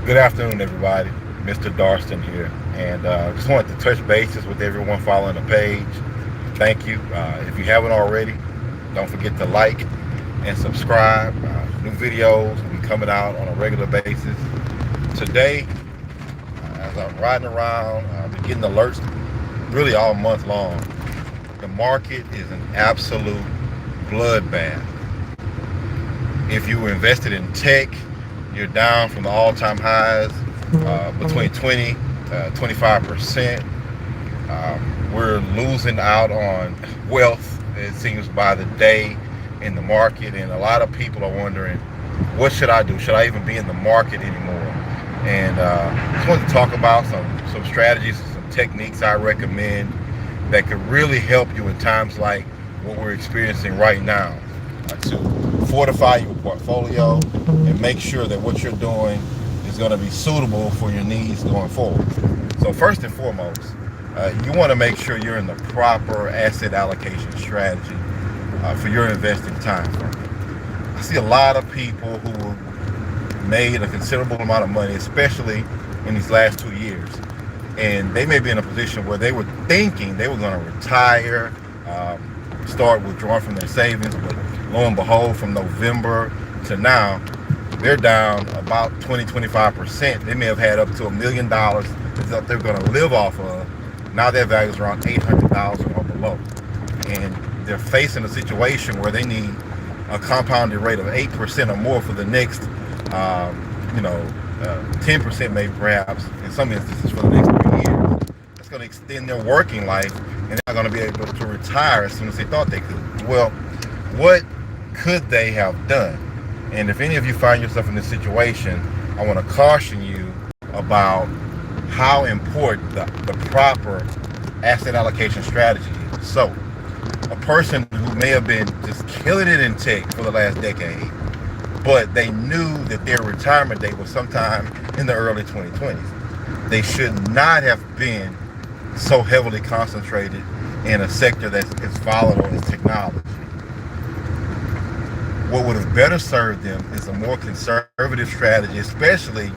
Good afternoon, everybody. Mr. Darston here, and just wanted to touch bases with everyone following the page. Thank you. If you haven't already, don't forget to like and subscribe. New videos will be coming out on a regular basis. Today, as I'm riding around, I've been getting alerts really all month long. The market is an absolute bloodbath. If you were invested in tech, you're down from the all-time highs, between 20 25%. We're losing out on wealth, it seems, by the day in the market, and a lot of people are wondering, what should I do? Should I even be in the market anymore? And just wanted to talk about some strategies, some techniques I recommend that could really help you in times like what we're experiencing right now, to fortify your portfolio and make sure that what you're doing is going to be suitable for your needs going forward. So first and foremost, you want to make sure you're in the proper asset allocation strategy for your investing time frame. I see a lot of people who made a considerable amount of money, especially in these last 2 years, and they may be in a position where they were thinking they were going to retire, start withdrawing from their savings, but lo and behold, from November to now, they're down about 20-25%. They may have had up to $1 million that they're going to live off of. Now their value is around $800,000 or below, and they're facing a situation where they need a compounded rate of 8% or more for the next, 10% maybe, perhaps in some instances, for the next 3 years. That's going to extend their working life, and they're not going to be able to retire as soon as they thought they could. Well, what could they have done? And if any of you find yourself in this situation, I want to caution you about how important the proper asset allocation strategy is. So, a person who may have been just killing it in tech for the last decade, but they knew that their retirement date was sometime in the early 2020s, they should not have been so heavily concentrated in a sector that's as volatile as technology. What would have better served them is a more conservative strategy, especially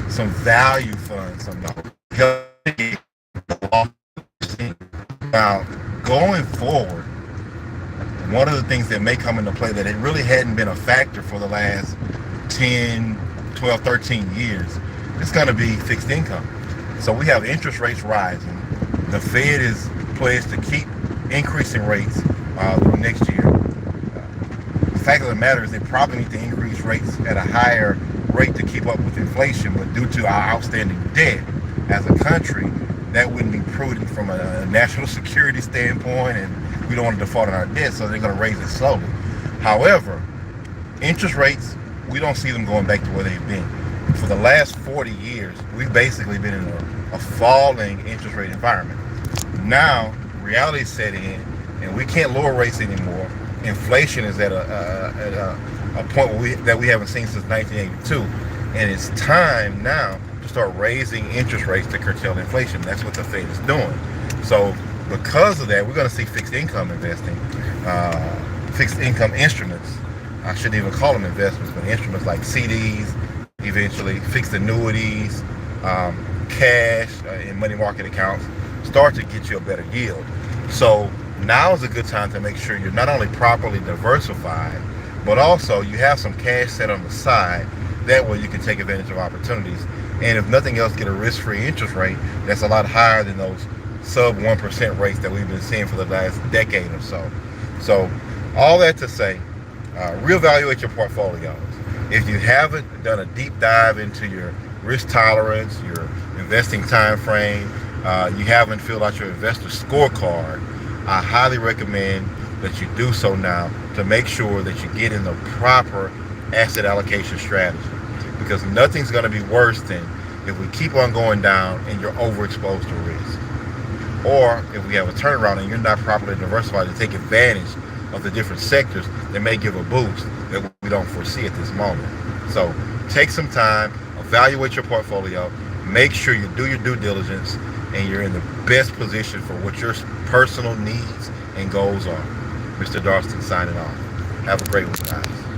some value funds, some healthy. Now, going forward, one of the things that may come into play that it really hadn't been a factor for the last 10, 12, 13 years, it's going to be fixed income. So we have interest rates rising. The Fed is pledged to keep increasing rates through next year. The fact of the matter is they probably need to increase rates at a higher rate to keep up with inflation, but due to our outstanding debt as a country, that wouldn't be prudent from a national security standpoint, and we don't want to default on our debt, so they're going to raise it slowly. However, interest rates, we don't see them going back to where they've been. For the last 40 years, we've basically been in a falling interest rate environment. Now, reality set in, and we can't lower rates anymore. Inflation is at a point that we haven't seen since 1982, and it's time now to start raising interest rates to curtail inflation. That's what the Fed is doing. So, because of that, we're going to see fixed income investing, fixed income instruments. I shouldn't even call them investments, but instruments like CDs, eventually fixed annuities, cash in money market accounts start to get you a better yield. So now is a good time to make sure you're not only properly diversified, but also you have some cash set on the side. That way you can take advantage of opportunities, and if nothing else, get a risk-free interest rate that's a lot higher than those sub 1% rates that we've been seeing for the last decade or so. So all that to say, reevaluate your portfolios. If you haven't done a deep dive into your risk tolerance, your investing time frame, you haven't filled out your investor scorecard, I highly recommend that you do so now to make sure that you get in the proper asset allocation strategy, because nothing's going to be worse than if we keep on going down and you're overexposed to risk, or if we have a turnaround and you're not properly diversified to take advantage of the different sectors that may give a boost that we don't foresee at this moment. So take some time, evaluate your portfolio, make sure you do your due diligence, and you're in the best position for what your personal needs and goals are. Mr. Darston signing off. Have a great one, guys.